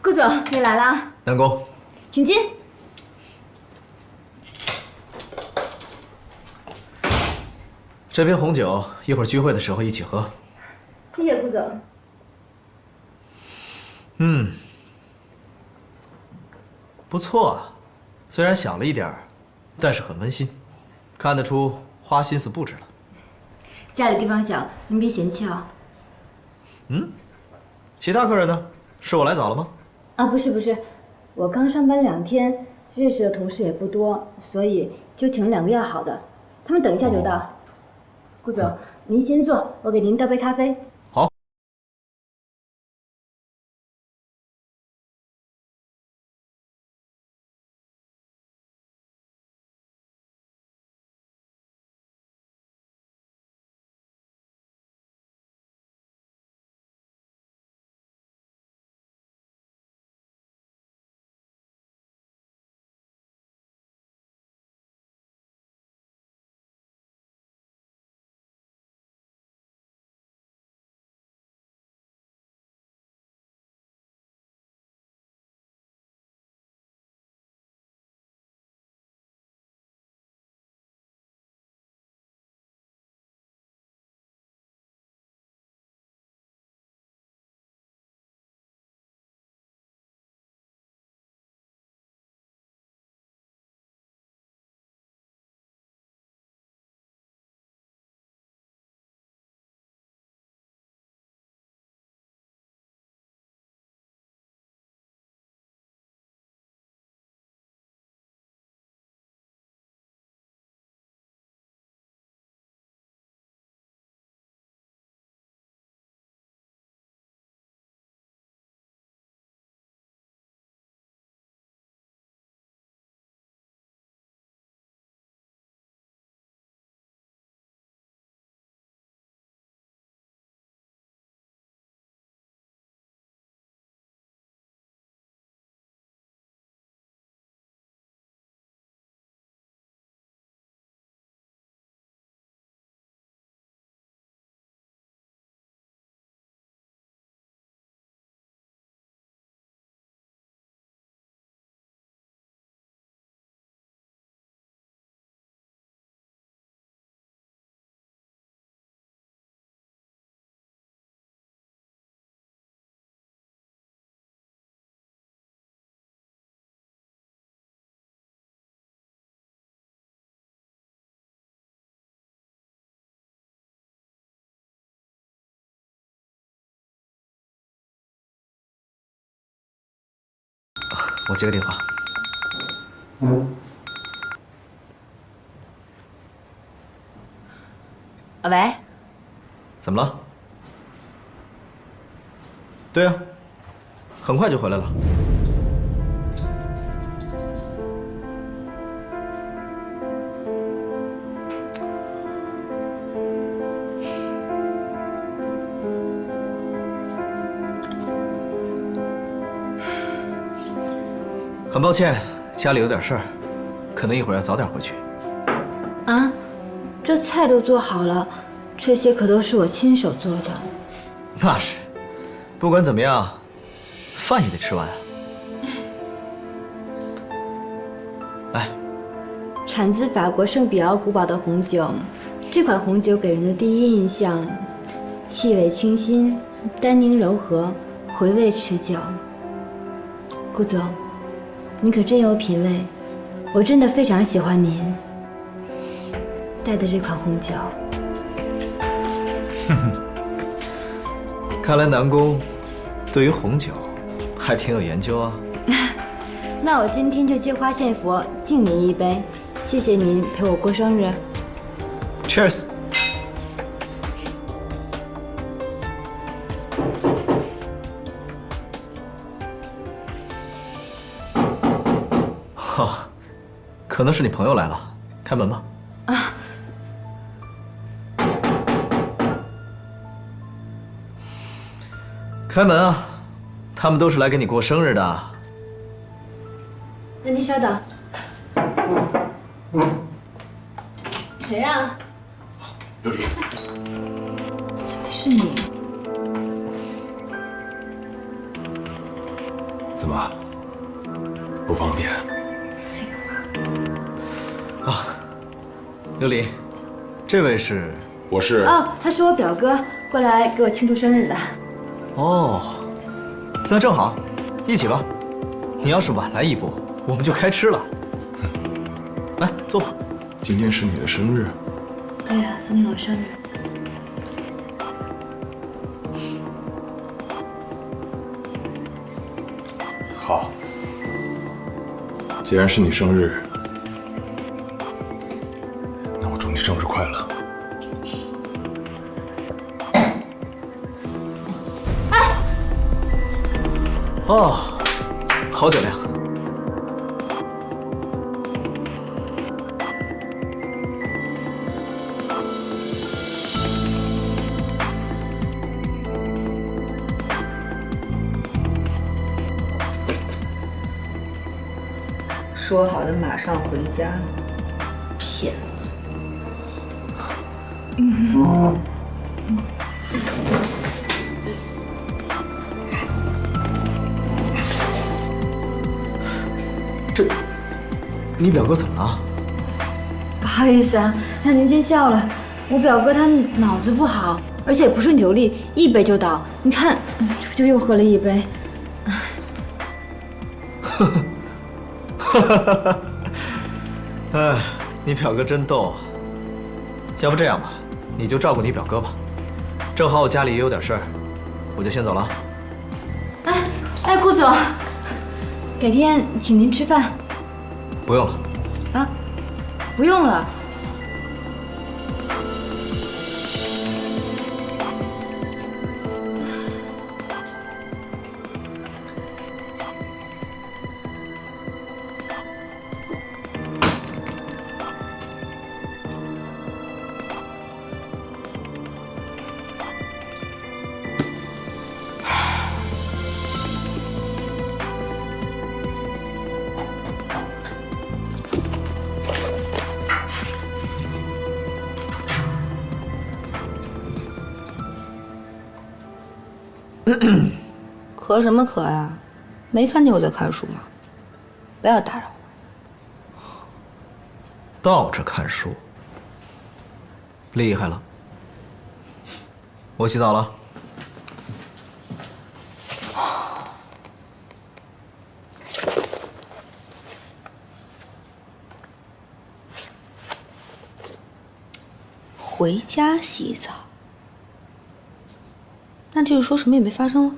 顾总，你来啦，南宫，请进。这瓶红酒一会儿聚会的时候一起喝。谢谢顾总。不错啊，虽然小了一点儿，但是很温馨，看得出花心思布置了。家里地方小，您别嫌弃啊。其他客人呢？是我来早了吗？啊，不是，我刚上班2天，认识的同事也不多，所以就请了2个要好的，他们等一下就到。顾总，您先坐，我给您倒杯咖啡。好。我接个电话。喂，怎么了？对呀，很快就回来了。很抱歉，家里有点事儿，可能一会儿要早点回去。啊，这菜都做好了，这些可都是我亲手做的。那是，不管怎么样，饭也得吃完啊。来，产自法国圣彼奥古堡的红酒，这款红酒给人的第一印象，气味清新，单宁柔和，回味持久。顾总，你可真有品味，我真的非常喜欢您带的这款红酒。看来南宫对于红酒还挺有研究啊。那我今天就借花献佛，敬您一杯，谢谢您陪我过生日。Cheers。哈，可能是你朋友来了，开门吧。啊，开门啊！他们都是来给你过生日的。那您稍等。谁啊？琉璃，怎么是你？怎么不方便？琉璃，这位是？我是哦，他是我表哥，过来给我庆祝生日的。哦，那正好，一起吧。你要是晚来一步，我们就开吃了。来，坐吧。今天是你的生日，对呀，今天我生日。好。既然是你生日，那我祝你生日快乐。哦，好酒量。说好的马上回家，骗子！这，你表哥怎么了？不好意思啊，让您见笑了。我表哥他脑子不好，而且不顺酒力，一杯就倒。你看，就又喝了一杯。哎，你表哥真逗啊！要不这样吧，你就照顾你表哥吧。正好我家里也有点事儿，我就先走了。哎，顾总，改天请您吃饭。不用了。啊，不用了。咳什么咳呀？没看见我在看书吗？不要打扰我。倒着看书，厉害了。我洗澡了。回家洗澡，那就是说什么也没发生了。